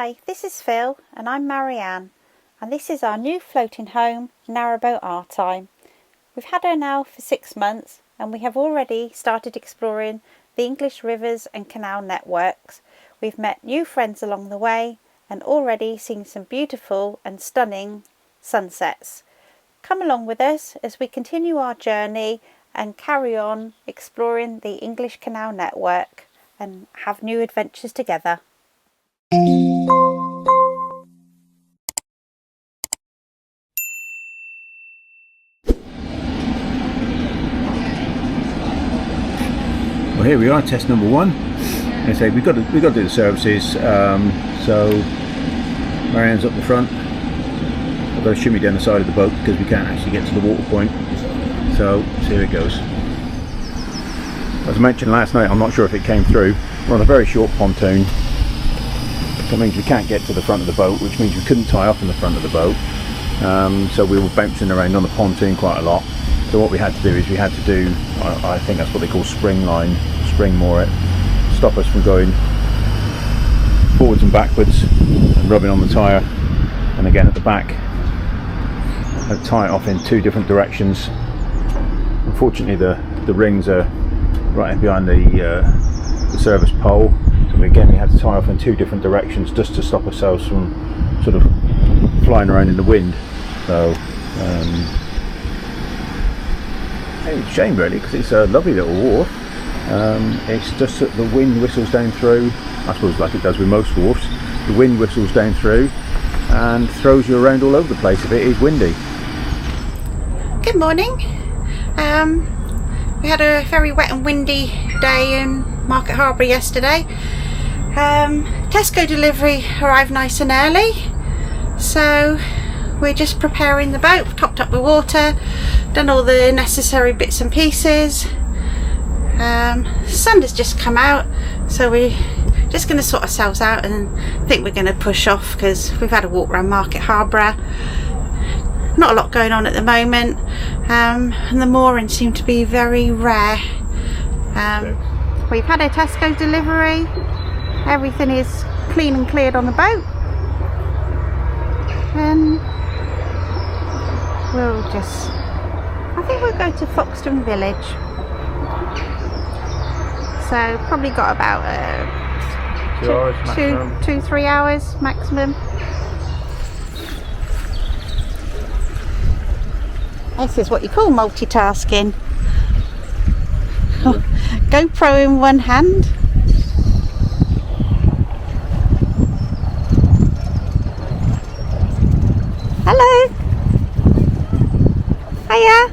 Hi, this is Phil and I'm Marianne, and this is our new floating home, Narrowboat Our Time. We've had her now for 6 months and we have already started exploring the English rivers and canal networks. We've met new friends along the way and already seen some beautiful and stunning sunsets. Come along with us as we continue our journey and carry on exploring the English canal network and have new adventures together. Well, here we are, test number one. I say we've got to do the services. So Marianne's up the front. I've got to shimmy down the side of the boat because we can't actually get to the water point. So here it goes. As I mentioned last night, I'm not sure if it came through. We're on a very short pontoon. That means we can't get to the front of the boat, which means we couldn't tie up in the front of the boat. So we were bouncing around on the pontoon quite a lot. So what we had to do is I think that's what they call spring moor it, stop us from going forwards and backwards and rubbing on the tyre, and again at the back and tie it off in 2 different directions. Unfortunately the rings are right in behind the service pole, so we had to tie off in 2 different directions just to stop ourselves from sort of flying around in the wind. So it's a shame really, because it's a lovely little wharf. It's just that the wind whistles down through, I suppose like it does with most wharfs. The wind whistles down through and throws you around all over the place if it is windy. Good morning. We had a very wet and windy day in Market Harborough yesterday. Tesco delivery arrived nice and early, so we're just preparing the boat, topped up with water, done all the necessary bits and pieces. The sun has just come out, so we're just going to sort ourselves out and think we're going to push off because we've had a walk around Market Harborough. Not a lot going on at the moment, and the moorings seem to be very rare. We've had a Tesco delivery. Everything is clean and cleared on the boat, and I think we'll go to Foxton Village. So probably got about 2 hours maximum. 2-3 hours maximum. This is what you call multitasking. GoPro in one hand. Hello. Hiya.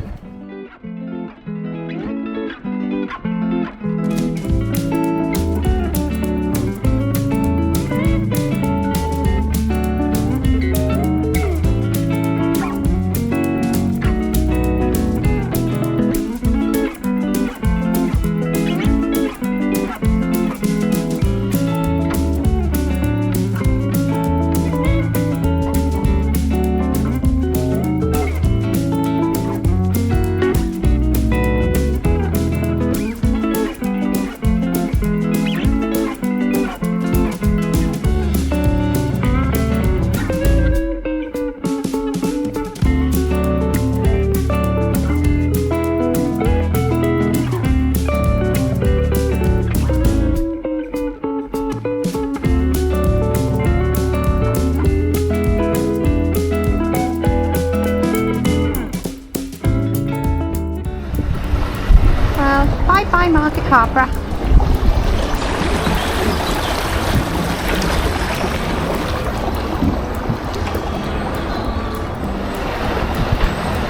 Bye Market Harborough.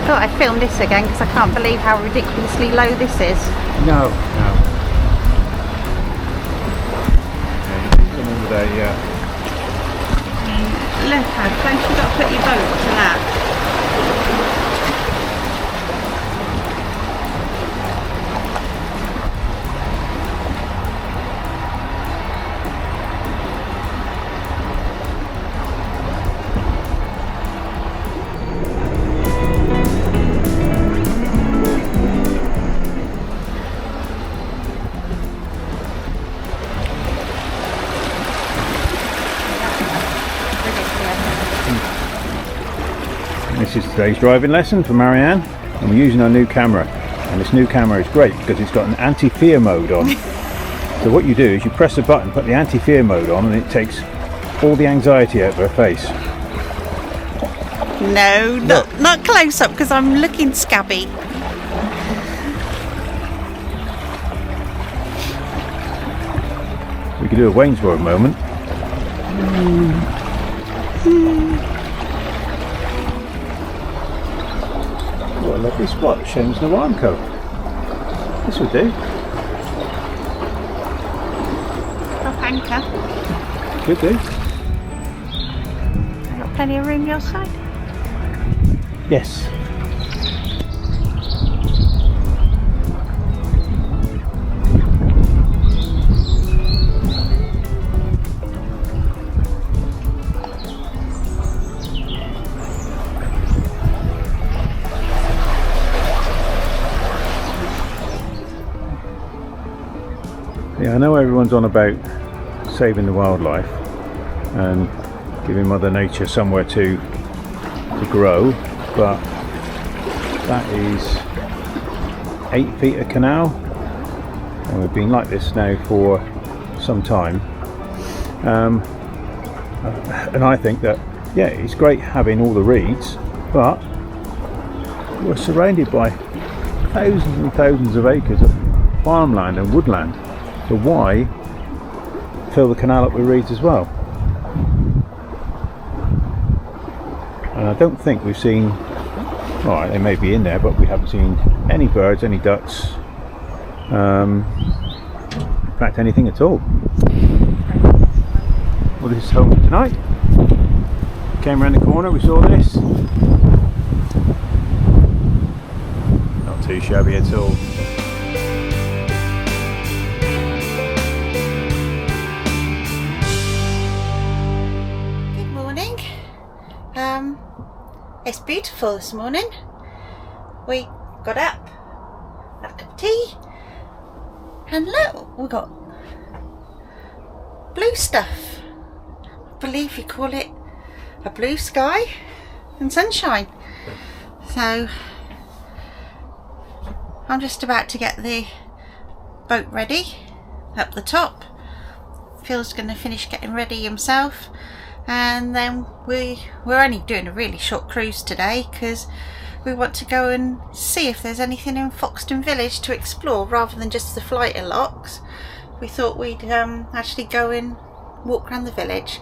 Thought I'd film this again because I can't believe how ridiculously low this is. No. Look how close you've got to put your boat to that. This is today's driving lesson for Marianne, and we're using our new camera. And this new camera is great because it's got an anti-fear mode on. So what you do is you press the button, put the anti-fear mode on, and it takes all the anxiety out of her face. No, not close up because I'm looking scabby. We could do a Waynesboro moment. What a lovely spot, Shane's Nawanko. This would do. Off anchor. Could do. I've got plenty of room your side. Yes. Yeah, I know everyone's on about saving the wildlife and giving Mother Nature somewhere to grow, but that is 8 feet of canal, and we've been like this now for some time. And I think that, yeah, it's great having all the reeds, but we're surrounded by thousands and thousands of acres of farmland and woodland. So why fill the canal up with reeds as well? And I don't think we've seen, alright, they may be in there, but we haven't seen any birds, any ducks, in fact anything at all. Well, this is home tonight. Came around the corner, we saw this. Not too shabby at all. It's beautiful this morning. We got up, had a cup of tea, and look, we got blue stuff. I believe you call it a blue sky and sunshine. So I'm just about to get the boat ready up the top. Phil's going to finish getting ready himself. And then we're only doing a really short cruise today because we want to go and see if there's anything in Foxton Village to explore rather than just the Foxton Locks. We thought we'd actually go and walk around the village,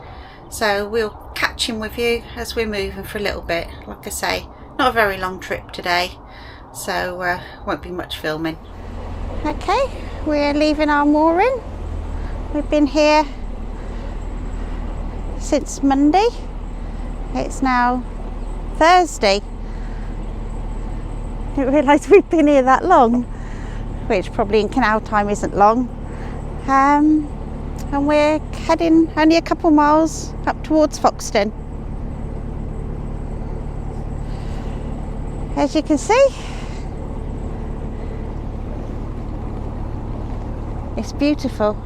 so we'll catch him with you as we're moving for a little bit. Like I say, not a very long trip today, so won't be much filming. Okay, we're leaving our mooring. We've been here since Monday. It's now Thursday. I didn't realise we'd been here that long, which probably in canal time isn't long. And we're heading only a couple miles up towards Foxton. As you can see, it's beautiful.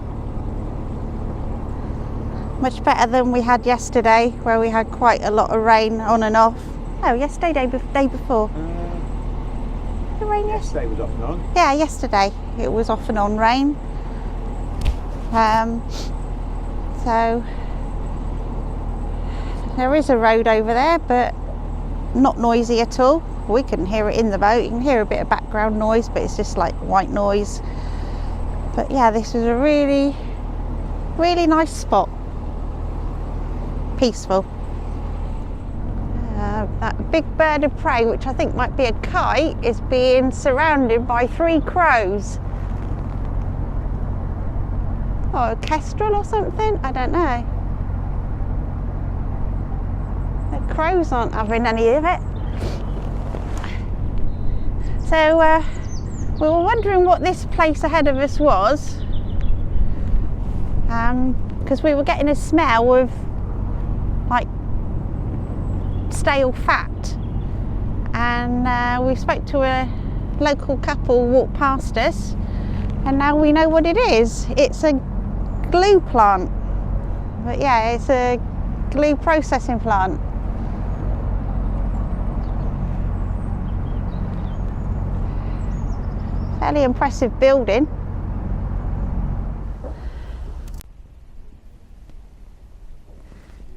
Much better than we had yesterday, where we had quite a lot of rain on and off. Oh, yesterday, day before. The rain yesterday was off and on. Yeah, yesterday it was off and on rain. So there is a road over there, but not noisy at all. We couldn't hear it in the boat. You can hear a bit of background noise, but it's just like white noise. But yeah, this is a really, really nice spot. Peaceful. That big bird of prey, which I think might be a kite, is being surrounded by 3 crows. Oh, a kestrel or something? I don't know. The crows aren't having any of it. So we were wondering what this place ahead of us was, because we were getting a smell of like stale fat, and we spoke to a local couple walked past us, and now we know what it is. It's a glue plant, but yeah, it's a glue processing plant. Fairly impressive building.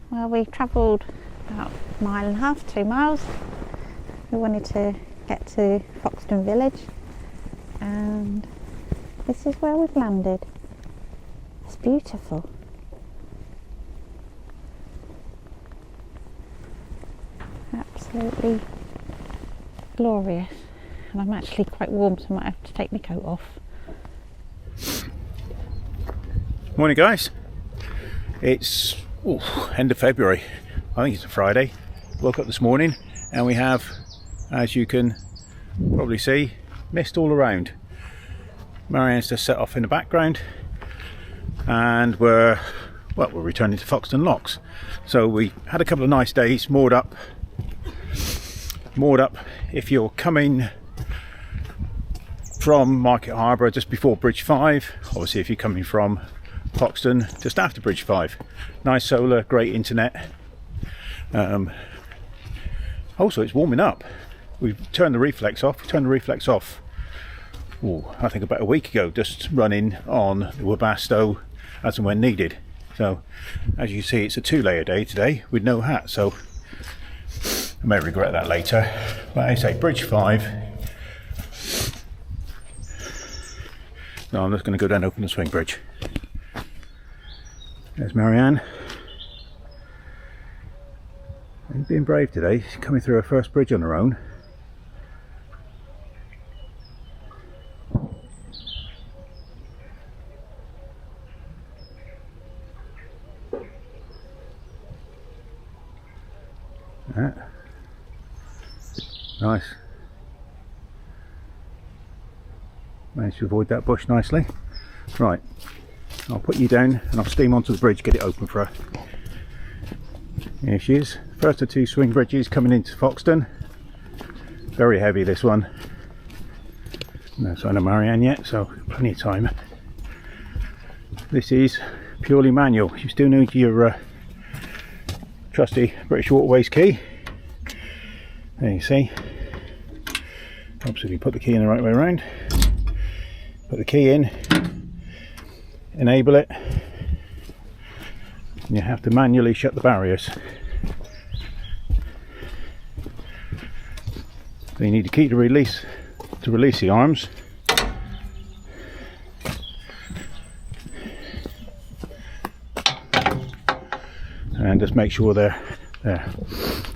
Well, we travelled about a mile and a half, 2 miles. We wanted to get to Foxton Village, and this is where we've landed. It's beautiful. Absolutely glorious. And I'm actually quite warm, so I might have to take my coat off. Morning guys. It's end of February. I think it's a Friday. Woke up this morning and we have, as you can probably see, mist all around. Marianne's just set off in the background, and we're returning to Foxton Locks. So we had a couple of nice days, moored up. If you're coming from Market Harborough just before Bridge 5, obviously if you're coming from Foxton just after Bridge 5. Nice solar, great internet. Also it's warming up. We've turned the reflex off. I think about a week ago, just running on the Webasto as and when needed. So as you see, it's a 2-layer day today with no hat, so I may regret that later. But as I say, Bridge 5. So I'm just going to go down and open the swing bridge. There's Marianne. She's being brave today. She's coming through her first bridge on her own. Nice. Managed to avoid that bush nicely. Right, I'll put you down and I'll steam onto the bridge, get it open for her. Here she is. First of 2 swing bridges coming into Foxton. Very heavy, this one. No sign of Marianne yet, so plenty of time. This is purely manual. You still need your trusty British Waterways key. There you see. Obviously put the key in the right way around. Put the key in, enable it, and you have to manually shut the barriers. So you need a key to release the arms. And just make sure they're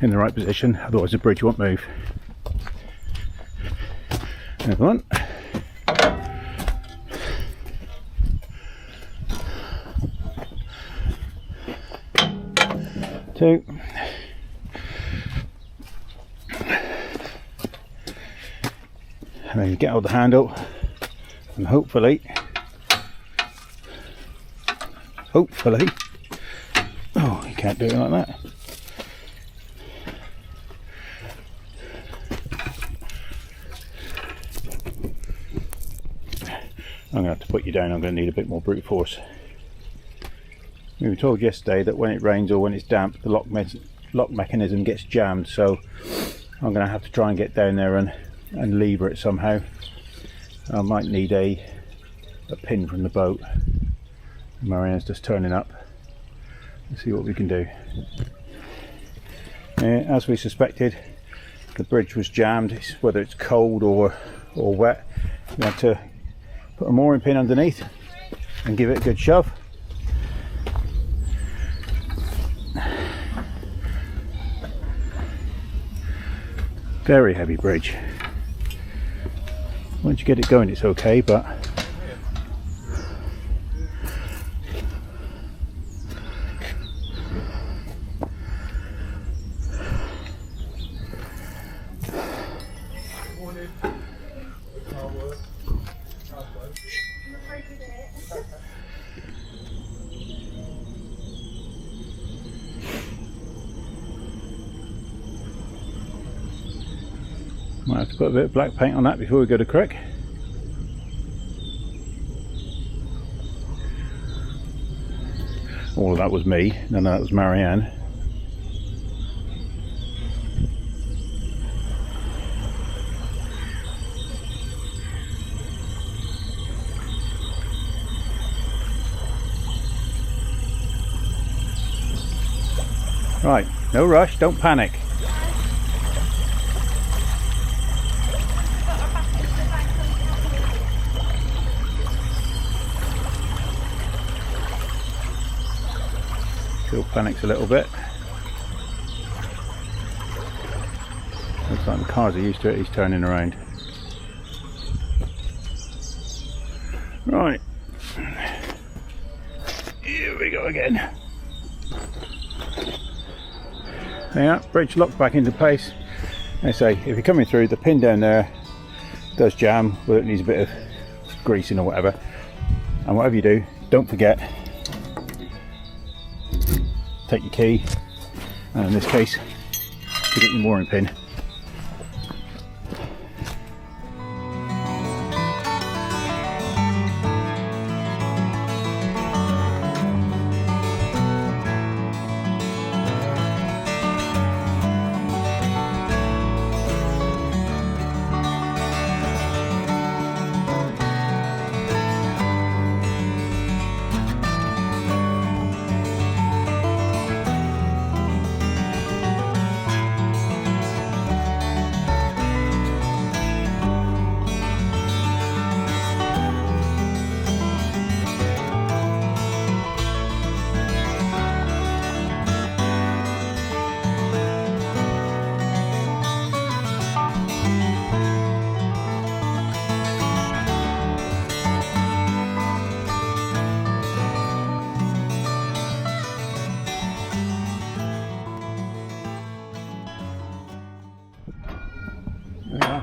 in the right position, otherwise the bridge won't move. There's one. 2. And then you get out the handle and hopefully, oh, you can't do it like that. I'm going to have to put you down. I'm going to need a bit more brute force. We were told yesterday that when it rains or when it's damp, the lock mechanism gets jammed, so I'm going to have to try and get down there and lever it somehow. I might need a pin from the boat. Marianne's just turning up. Let's see what we can do. As we suspected, the bridge was jammed. Whether it's cold or wet, we have to put a mooring pin underneath and give it a good shove. Very heavy bridge. Once you get it going, it's okay, but might have to put a bit of black paint on that before we go to creek. All of that was me, none of that was Marianne. Right, no rush, don't panic. Still panics a little bit. Looks like the cars are used to it, he's turning around. Right. Here we go again. Yeah, bridge locked back into place. I say, if you're coming through, the pin down there does jam, but it needs a bit of greasing or whatever. And whatever you do, don't forget, take your key, and in this case, to get your mooring pin.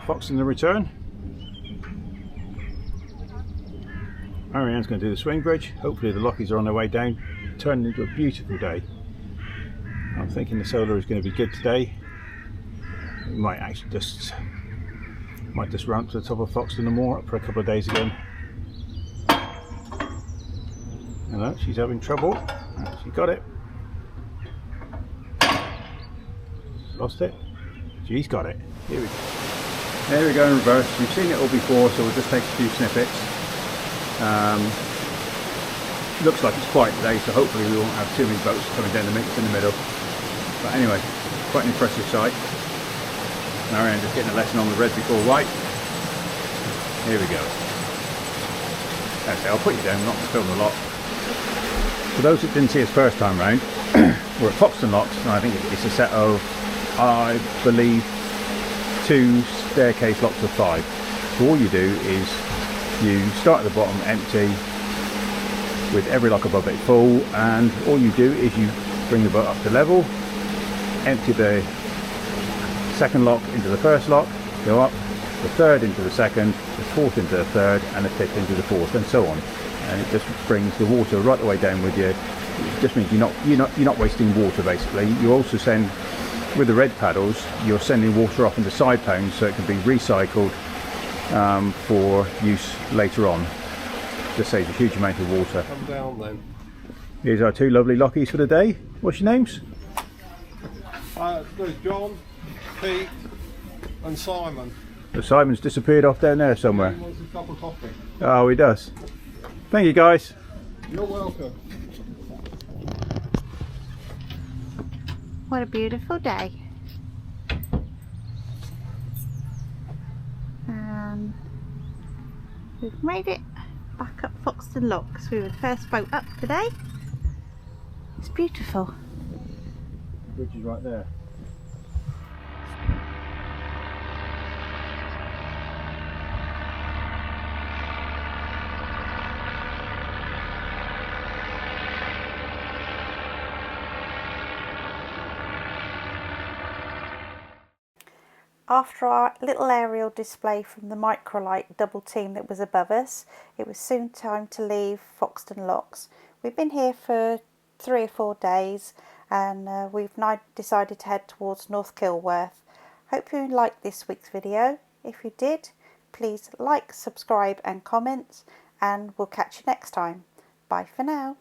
Foxton the return. Marianne's going to do the swing bridge. Hopefully the lockies are on their way down. Turning into a beautiful day. I'm thinking the solar is going to be good today. We might actually just run up to the top of Foxton and more up for a couple of days again. Hello, she's having trouble. She got it. Lost it. She's got it. Here we go. There we go in reverse. We've seen it all before, so we'll just take a few snippets. Looks like it's quiet today, so hopefully we won't have too many boats coming down the mix in the middle. But anyway, quite an impressive sight. Marianne just getting a lesson on the red before white. Here we go. Okay, I'll put you down, I'm not going to film a lot. For those that didn't see us first time round, we're at Foxton Locks, and I think it's a set of, I believe, 2 staircase locks of 5. So all you do is you start at the bottom empty with every lock above it full, and all you do is you bring the boat up to level, empty the second lock into the first lock, go up, the third into the second, the fourth into the third, and the fifth into the fourth, and so on. And it just brings the water right the way down with you. It just means you're not wasting water basically. You also send, with the red paddles, you're sending water off into side pounds so it can be recycled for use later on. Just saves a huge amount of water. Come down then. Here's our 2 lovely lockies for the day. What's your names? There's John, Pete and Simon. So Simon's disappeared off down there somewhere. He wants a cup of coffee. Oh, he does. Thank you guys. You're welcome. What a beautiful day. We've made it back up Foxton Locks. We were the first boat up today. It's beautiful. The bridge is right there. After our little aerial display from the microlight double team that was above us, it was soon time to leave Foxton Locks. We've been here for 3 or 4 days, and we've now decided to head towards North Kilworth. Hope you liked this week's video. If you did, please like, subscribe and comment, and we'll catch you next time. Bye for now.